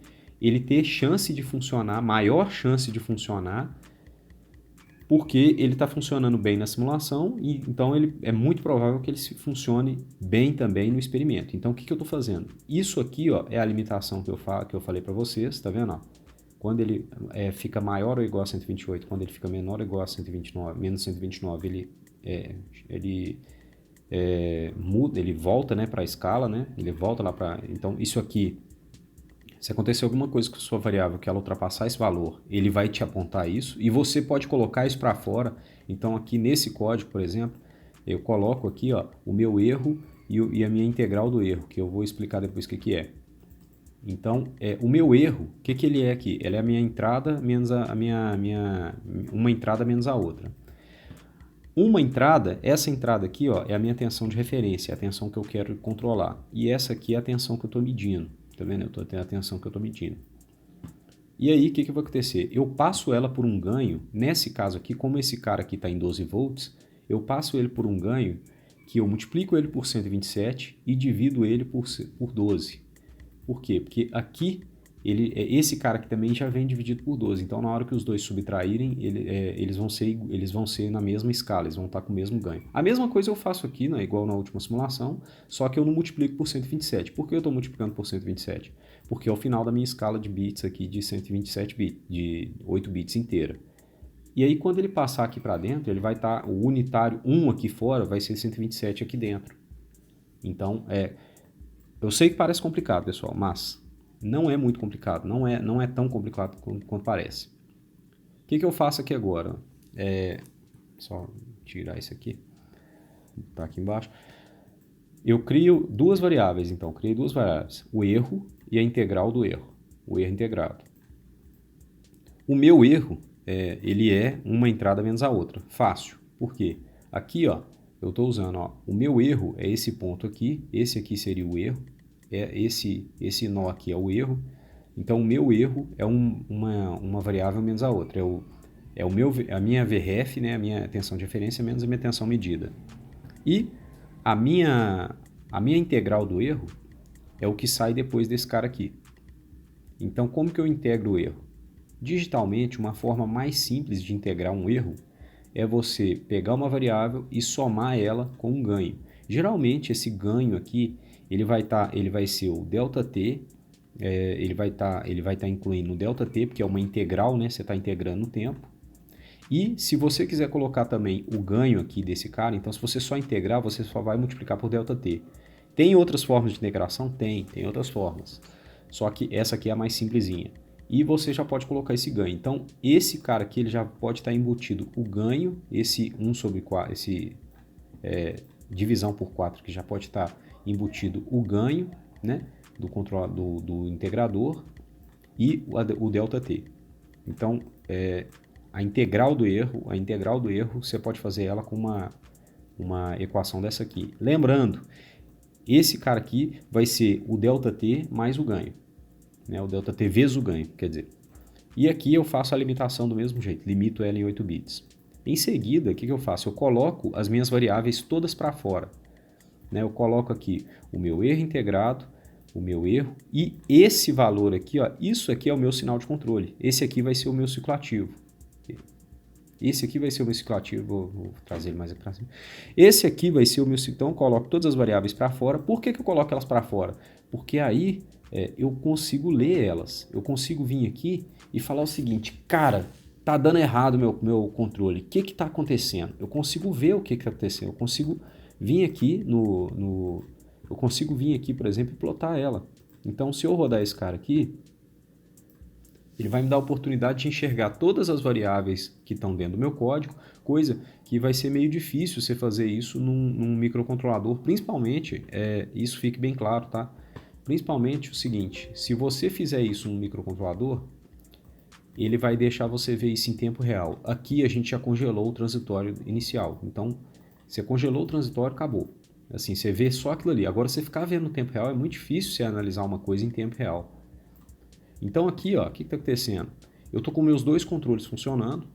ter chance de funcionar, maior chance de funcionar, porque ele está funcionando bem na simulação e então é muito provável que ele funcione bem também no experimento. Então, o que eu estou fazendo? Isso aqui, ó, é a limitação que eu falei para vocês, tá vendo? Ó? Quando ele fica maior ou igual a 128, quando ele fica menor ou igual a 129, menos 129, ele muda, ele volta, né, para a escala, né? Ele volta lá para... Então, isso aqui, se acontecer alguma coisa com a sua variável que ela ultrapassar esse valor, ele vai te apontar isso e você pode colocar isso para fora. Então, aqui nesse código, por exemplo, eu coloco aqui, ó, o meu erro e a minha integral do erro, que eu vou explicar depois o que é. Então, o meu erro, o que ele é aqui? Ele é a minha entrada menos uma entrada menos a outra. Uma entrada, essa entrada aqui, ó, é a minha tensão de referência, a tensão que eu quero controlar. E essa aqui é a tensão que eu estou medindo. Tá vendo? Eu estou tendo a tensão que eu estou medindo. E aí, o que vai acontecer? Eu passo ela por um ganho, nesse caso aqui, como esse cara aqui está em 12 volts, eu passo ele por um ganho que eu multiplico ele por 127 e divido ele por 12. Por quê? Porque aqui, esse cara aqui também já vem dividido por 12. Então, na hora que os dois subtraírem, eles vão ser na mesma escala, eles vão estar com o mesmo ganho. A mesma coisa eu faço aqui, né, igual na última simulação, só que eu não multiplico por 127. Por que eu estou multiplicando por 127? Porque é o final da minha escala de bits aqui de 127 bits, de 8 bits inteira. E aí, quando ele passar aqui para dentro, ele vai estar, o unitário 1 aqui fora vai ser 127 aqui dentro. Então, eu sei que parece complicado, pessoal, mas não é muito complicado, não é tão complicado quanto parece. O que eu faço aqui agora? Só tirar isso aqui, tá aqui embaixo. Eu crio duas variáveis, então, criei duas variáveis, o erro e a integral do erro, o erro integrado. O meu erro, ele é uma entrada menos a outra, fácil. Por quê? Aqui, ó, eu estou usando, ó, o meu erro é esse ponto aqui, esse aqui seria o erro, esse nó aqui é o erro, então o meu erro é uma variável menos a outra, a minha VRF, né, a minha tensão de referência menos a minha tensão medida. E a minha integral do erro é o que sai depois desse cara aqui. Então, como que eu integro o erro? Digitalmente, uma forma mais simples de integrar um erro é você pegar uma variável e somar ela com um ganho. Geralmente, esse ganho aqui, ele vai ser o ΔT, ele vai estar incluindo o ΔT, porque é uma integral, né? Você está integrando o tempo. E se você quiser colocar também o ganho aqui desse cara, então se você só integrar, você só vai multiplicar por ΔT. Tem outras formas de integração? Tem outras formas. Só que essa aqui é a mais simplesinha. E você já pode colocar esse ganho. Então, esse cara aqui ele já pode estar embutido o ganho, esse 1 sobre 4, divisão por 4, que já pode estar embutido o ganho, né, do integrador e o ΔT. Então, a integral do erro, você pode fazer ela com uma equação dessa aqui. Lembrando, esse cara aqui vai ser o ΔT mais o ganho, né? O ΔT vezes o ganho, quer dizer. E aqui eu faço a limitação do mesmo jeito, limito ela em 8 bits. Em seguida, o que eu faço? Eu coloco as minhas variáveis todas para fora, né? Eu coloco aqui o meu erro integrado, o meu erro, e esse valor aqui, ó, isso aqui é o meu sinal de controle. Esse aqui vai ser o meu ciclo ativo. Esse aqui vai ser o meu ciclo ativo, vou trazer ele mais aqui para cima. Esse aqui vai ser o meu ciclo, então eu coloco todas as variáveis para fora. Por que eu coloco elas para fora? Porque aí eu consigo ler elas. Eu consigo vir aqui e falar o seguinte, cara, tá dando errado o meu controle. O que está acontecendo? Eu consigo ver o que está acontecendo. Eu consigo vir aqui eu consigo vir aqui, por exemplo, e plotar ela. Então, se eu rodar esse cara aqui, ele vai me dar a oportunidade de enxergar todas as variáveis que estão dentro do meu código, coisa que vai ser meio difícil você fazer isso num microcontrolador, principalmente, isso fique bem claro, tá? Principalmente o seguinte, se você fizer isso num microcontrolador, ele vai deixar você ver isso em tempo real. Aqui a gente já congelou o transitório inicial, então você congelou o transitório, acabou. Assim, você vê só aquilo ali. Agora, você ficar vendo no tempo real é muito difícil você analisar uma coisa em tempo real. Então aqui, ó, o que está acontecendo? Eu estou com meus dois controles funcionando,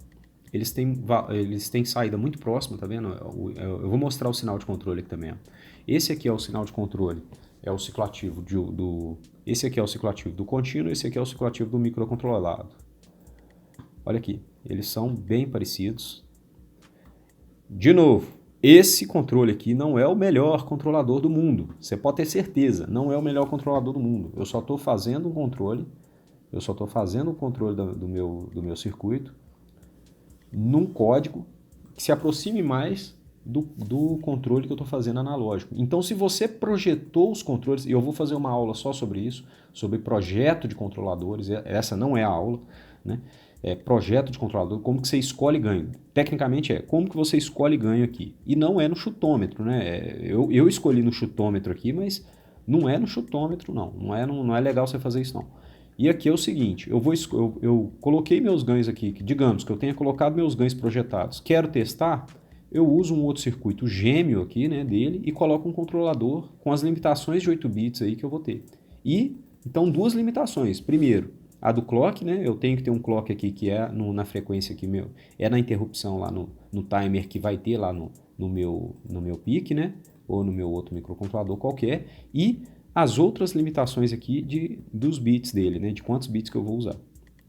eles têm saída muito próxima, tá vendo? Eu vou mostrar o sinal de controle aqui também. Ó. Esse aqui é o sinal de controle, é o ciclo ativo esse aqui é o ciclo ativo do contínuo, esse aqui é o ciclo ativo do microcontrolado. Olha aqui, eles são bem parecidos. De novo, esse controle aqui não é o melhor controlador do mundo. Você pode ter certeza, não é o melhor controlador do mundo. Eu só estou fazendo um controle, do meu circuito num código que se aproxime mais do controle que eu estou fazendo analógico. Então, se você projetou os controles, e eu vou fazer uma aula só sobre isso, sobre projeto de controladores, essa não é a aula, né? Projeto de controlador, como que você escolhe ganho. Tecnicamente como que você escolhe ganho aqui. E não é no chutômetro, né? Eu escolhi no chutômetro aqui, mas não é no chutômetro, não. Não é legal você fazer isso, não. E aqui é o seguinte, eu coloquei meus ganhos aqui, digamos que eu tenha colocado meus ganhos projetados. Quero testar, eu uso um outro circuito gêmeo aqui, né, dele, e coloco um controlador com as limitações de 8 bits aí que eu vou ter. E, então, duas limitações. Primeiro, a do clock, né? Eu tenho que ter um clock aqui que é na frequência aqui meu, é na interrupção lá no timer que vai ter lá no meu PIC, né? Ou no meu outro microcontrolador qualquer. E as outras limitações aqui dos bits dele, né? De quantos bits que eu vou usar.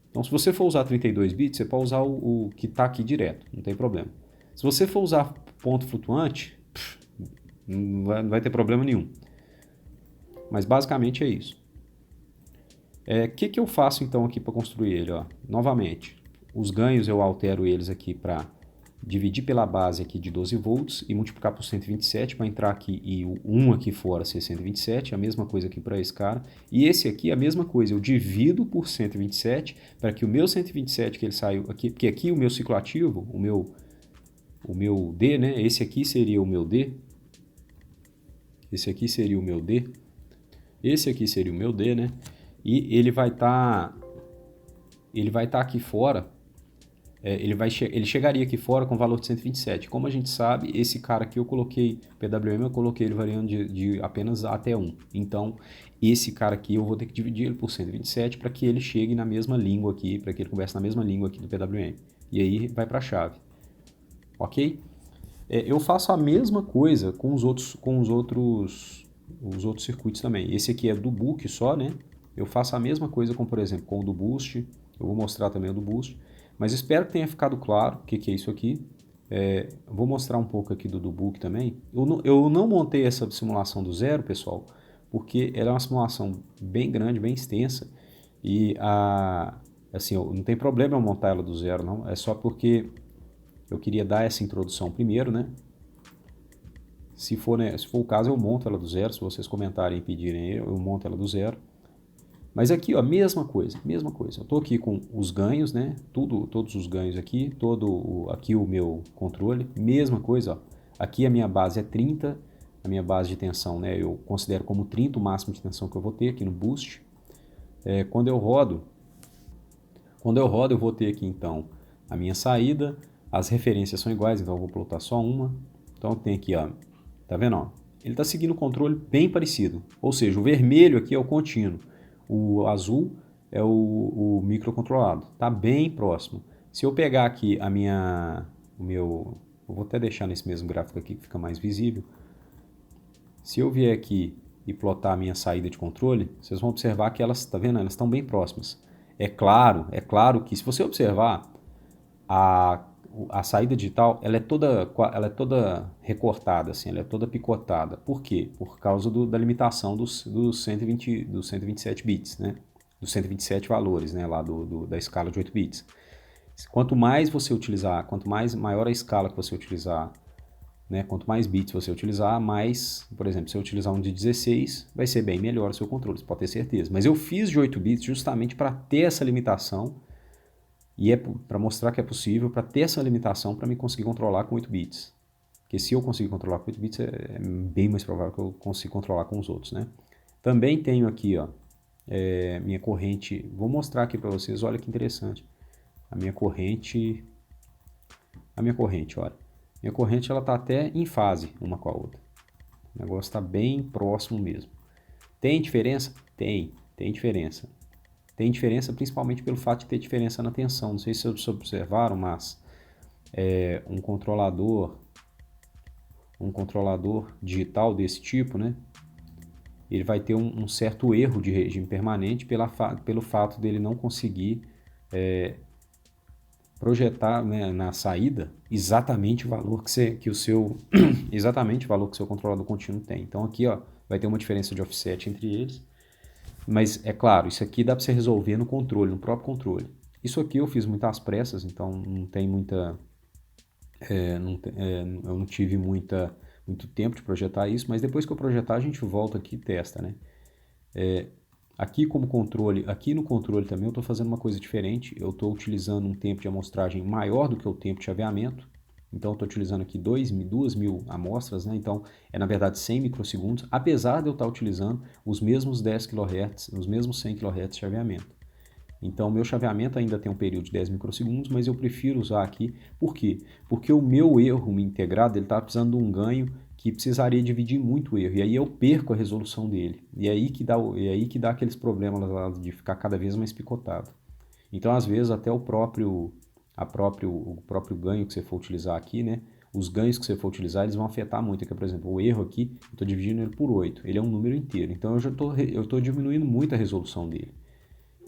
Então, se você for usar 32 bits, você pode usar o que está aqui direto, não tem problema. Se você for usar ponto flutuante, não vai ter problema nenhum. Mas basicamente é isso. O que eu faço então aqui para construir ele? Ó? Novamente, os ganhos eu altero eles aqui para dividir pela base aqui de 12 volts e multiplicar por 127 para entrar aqui e o 1 aqui fora ser 127, a mesma coisa aqui para esse cara. E esse aqui a mesma coisa, eu divido por 127 para que o meu 127 que ele saiu aqui, porque aqui o meu ciclo ativo, o meu D, né? Esse aqui seria o meu D. Esse aqui seria o meu D. Esse aqui seria o meu D, né? E ele vai estar aqui fora, ele chegaria aqui fora com o valor de 127. Como a gente sabe, esse cara aqui eu coloquei, PWM, eu coloquei ele variando de apenas até 1. Então, esse cara aqui eu vou ter que dividir ele por 127 para que ele chegue na mesma língua aqui, para que ele converse na mesma língua aqui do PWM. E aí vai para a chave. Ok? Eu faço a mesma coisa com os outros circuitos também. Esse aqui é do book só, né? Eu faço a mesma coisa com, por exemplo, com o do boost. Eu vou mostrar também o do boost. Mas espero que tenha ficado claro o que é isso aqui. Vou mostrar um pouco aqui do book também. Eu não montei essa simulação do zero, pessoal, porque ela é uma simulação bem grande, bem extensa. E assim, não tem problema eu montar ela do zero, não. É só porque eu queria dar essa introdução primeiro, né? Se for o caso, eu monto ela do zero. Se vocês comentarem e pedirem, eu monto ela do zero. Mas aqui, ó, mesma coisa. Eu estou aqui com os ganhos, né? Todos os ganhos aqui, aqui o meu controle, mesma coisa, ó. Aqui a minha base é 30, a minha base de tensão, né? Eu considero como 30 o máximo de tensão que eu vou ter aqui no boost. Quando eu rodo Quando eu rodo, eu vou ter aqui então a minha saída, as referências são iguais, então eu vou plotar só uma. Então tem aqui, ó, tá vendo? Ó? Ele está seguindo o controle bem parecido, ou seja, o vermelho aqui é o contínuo, o azul é o microcontrolado, tá bem próximo. Se eu pegar aqui eu vou até deixar nesse mesmo gráfico aqui que fica mais visível. Se eu vier aqui e plotar a minha saída de controle, vocês vão observar que elas, tá vendo? Elas estão bem próximas. É claro que se você observar, a saída digital ela é toda recortada, assim, ela é toda picotada. Por quê? Por causa da limitação dos 127 bits, né? Dos 127 valores, né? Lá da escala de 8 bits. Quanto mais você utilizar, quanto mais maior a escala que você utilizar, né? Quanto mais bits você utilizar, mais, por exemplo, se eu utilizar um de 16, vai ser bem melhor o seu controle, você pode ter certeza. Mas eu fiz de 8 bits justamente para ter essa limitação, e é para mostrar que é possível, para ter essa limitação, para me conseguir controlar com 8 bits. Porque se eu conseguir controlar com 8 bits, é bem mais provável que eu consiga controlar com os outros, né? Também tenho aqui, ó, minha corrente, vou mostrar aqui para vocês, olha que interessante. A minha corrente, olha. Minha corrente ela está até em fase uma com a outra. O negócio está bem próximo mesmo. Tem diferença? Tem diferença. Tem diferença principalmente pelo fato de ter diferença na tensão. Não sei se vocês observaram, mas um controlador digital desse tipo, né? Ele vai ter um certo erro de regime permanente pelo fato dele não conseguir projetar, né, na saída exatamente o valor que o seu controlador contínuo tem. Então aqui, ó, vai ter uma diferença de offset entre eles. Mas é claro, isso aqui dá para você resolver no controle, no próprio controle. Isso aqui eu fiz muitas pressas, então não tem muita, eu não tive muito tempo de projetar isso, mas depois que eu projetar a gente volta aqui e testa, né? Aqui no controle também eu estou fazendo uma coisa diferente. Eu estou utilizando um tempo de amostragem maior do que o tempo de chaveamento. Então eu estou utilizando aqui 2.000 amostras, né? Então é na verdade 100 microsegundos, apesar de eu estar utilizando os mesmos 10 kHz, os mesmos 100 kHz de chaveamento. Então meu chaveamento ainda tem um período de 10 microsegundos, mas eu prefiro usar aqui. Por quê? Porque o meu erro integrado está precisando de um ganho que precisaria dividir muito o erro, e aí eu perco a resolução dele. E é aí que dá aqueles problemas lá de ficar cada vez mais picotado. Então às vezes até o próprio ganho que você for utilizar aqui, né? Os ganhos que você for utilizar, eles vão afetar muito. Aqui, por exemplo, o erro aqui, eu estou dividindo ele por 8. Ele é um número inteiro. Então eu estou diminuindo muito a resolução dele.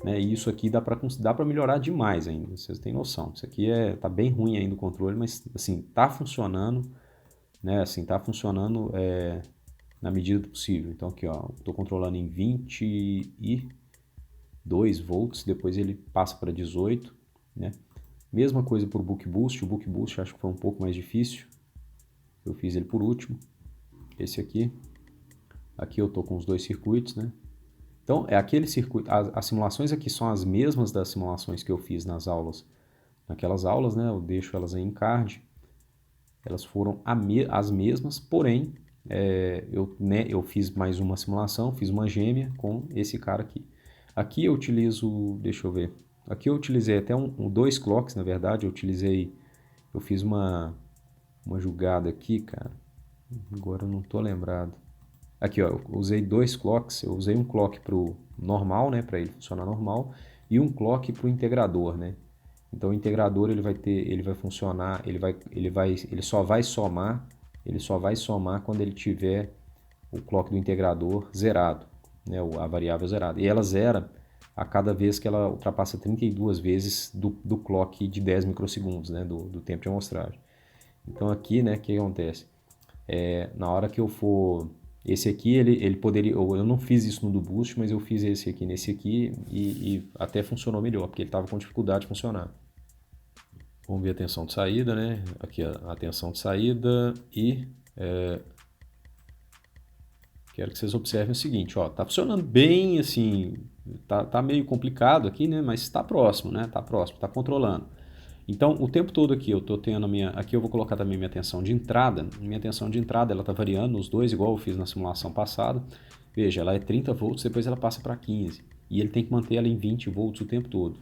Né? E isso aqui dá para melhorar demais ainda. Vocês têm noção. Isso aqui tá bem ruim ainda o controle, mas assim, tá funcionando, né? Assim, tá funcionando na medida do possível. Então aqui, ó, estou controlando em 22 volts, depois ele passa para 18, né? Mesma coisa para o Buck Boost. O Buck Boost acho que foi um pouco mais difícil. Eu fiz ele por último. Esse aqui. Aqui eu estou com os dois circuitos, né? Então, é aquele circuito. As simulações aqui são as mesmas das simulações que eu fiz naquelas aulas, né? Eu deixo elas aí em card. Elas foram as mesmas, porém, eu fiz mais uma simulação, fiz uma gêmea com esse cara aqui. Aqui eu utilizo, deixa eu ver. Aqui eu utilizei até dois clocks, na verdade. Eu fiz uma jogada aqui, cara. Agora eu não tô lembrado. Aqui, ó, eu usei dois clocks. Eu usei um clock pro normal, né, para ele funcionar normal, e um clock pro integrador, né? Então o integrador ele vai funcionar, ele só vai somar quando ele tiver o clock do integrador zerado, né, a variável zerada. E ela zera a cada vez que ela ultrapassa 32 vezes do clock de 10 microsegundos, né, do tempo de amostragem. Então aqui, né, o que acontece? Na hora que eu for... Esse aqui, ele poderia... Eu não fiz isso no do Boost, mas eu fiz esse aqui nesse aqui e até funcionou melhor, porque ele estava com dificuldade de funcionar. Vamos ver a tensão de saída, né? Aqui a tensão de saída e... Quero que vocês observem o seguinte, ó, tá funcionando bem, assim, tá meio complicado aqui, né, mas está próximo, né, tá controlando. Então, o tempo todo aqui eu tô tendo aqui eu vou colocar também minha tensão de entrada. Minha tensão de entrada, ela tá variando nos dois, igual eu fiz na simulação passada. Veja, ela é 30 volts, depois ela passa para 15. E ele tem que manter ela em 20 volts o tempo todo.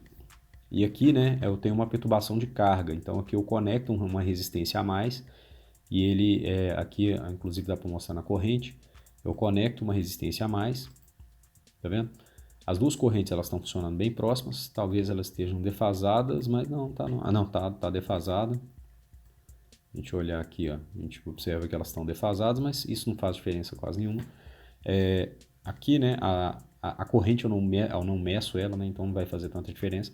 E aqui, né, eu tenho uma perturbação de carga, então aqui eu conecto uma resistência a mais, e ele, aqui inclusive dá para mostrar na corrente, eu conecto uma resistência a mais, tá vendo? As duas correntes elas estão funcionando bem próximas, talvez elas estejam defasadas, mas não, tá defasada. A gente olhar aqui, ó, a gente observa que elas estão defasadas, mas isso não faz diferença quase nenhuma. Aqui, né, a corrente eu não meço ela, né, então não vai fazer tanta diferença.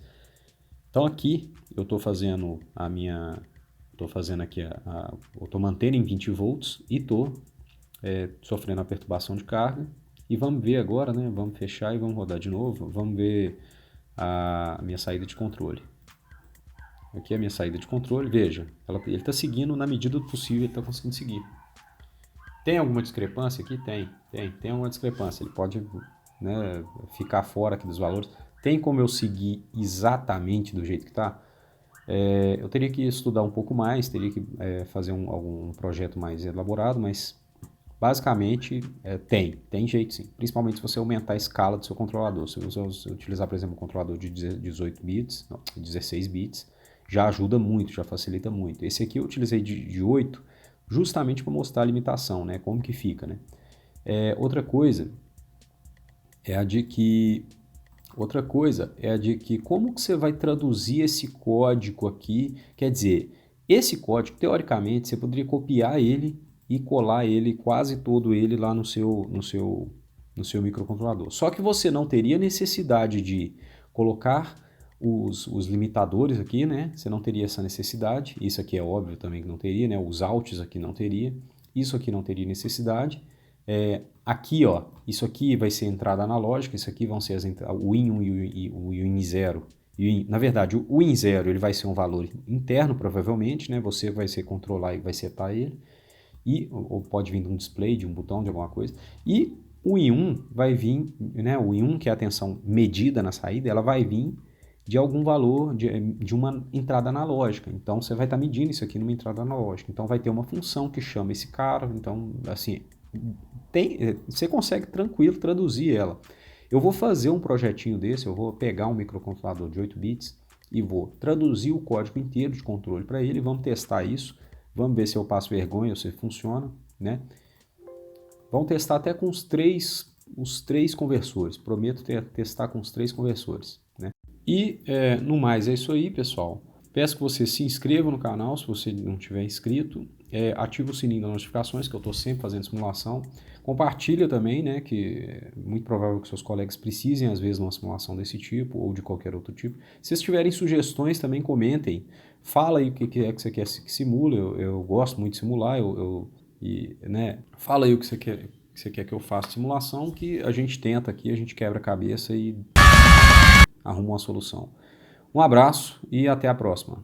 Então aqui eu estou fazendo eu estou mantendo em 20 volts e estou sofrendo a perturbação de carga. E vamos ver agora, né, vamos fechar e vamos rodar de novo, vamos ver a minha saída de controle. Aqui é a minha saída de controle, veja, ele está seguindo na medida do possível, ele está conseguindo seguir. Tem alguma discrepância aqui? Tem alguma discrepância, ele pode, né, ficar fora aqui dos valores. Tem como eu seguir exatamente do jeito que está? Eu teria que estudar um pouco mais, teria que fazer algum projeto mais elaborado, mas basicamente tem jeito sim. Principalmente se você aumentar a escala do seu controlador. Se você utilizar, por exemplo, um controlador de 18 bits, não, 16 bits, já ajuda muito, já facilita muito. Esse aqui eu utilizei de 8 justamente para mostrar a limitação, né? Como que fica, né? Outra coisa é a de que como que você vai traduzir esse código aqui? Quer dizer, esse código, teoricamente, você poderia copiar ele e colar ele, quase todo ele, lá no seu microcontrolador. Só que você não teria necessidade de colocar os limitadores aqui, né? Você não teria essa necessidade. Isso aqui é óbvio também que não teria, né? Os outs aqui não teria. Isso aqui não teria necessidade. Aqui, ó, isso aqui vai ser entrada analógica, isso aqui vão ser o IN1 e o IN0. Na verdade, o IN0 ele vai ser um valor interno, provavelmente, né? Você vai ser controlar e vai setar ele. Ou pode vir de um display, de um botão, de alguma coisa. E o IN1 vai vir, né? O IN1, que é a tensão medida na saída, ela vai vir de algum valor, de uma entrada analógica. Então, você vai estar medindo isso aqui numa entrada analógica. Então, vai ter uma função que chama esse cara. Então, assim, você consegue tranquilo traduzir ela. Eu vou fazer um projetinho desse, eu vou pegar um microcontrolador de 8 bits e vou traduzir o código inteiro de controle para ele, vamos testar isso, vamos ver se eu passo vergonha ou se funciona, né? Vamos testar até com os três conversores, prometo testar com os 3 conversores, né? E no mais é isso aí, pessoal. Peço que você se inscreva no canal se você não tiver inscrito. Ativa o sininho das notificações, que eu estou sempre fazendo simulação. Compartilha também, né, que é muito provável que seus colegas precisem, às vezes, de uma simulação desse tipo ou de qualquer outro tipo. Se vocês tiverem sugestões, também comentem. Fala aí o que é que você quer que simule. Eu gosto muito de simular. Né, fala aí o que você quer que eu faça simulação, que a gente tenta aqui, a gente quebra a cabeça e arruma uma solução. Um abraço e até a próxima.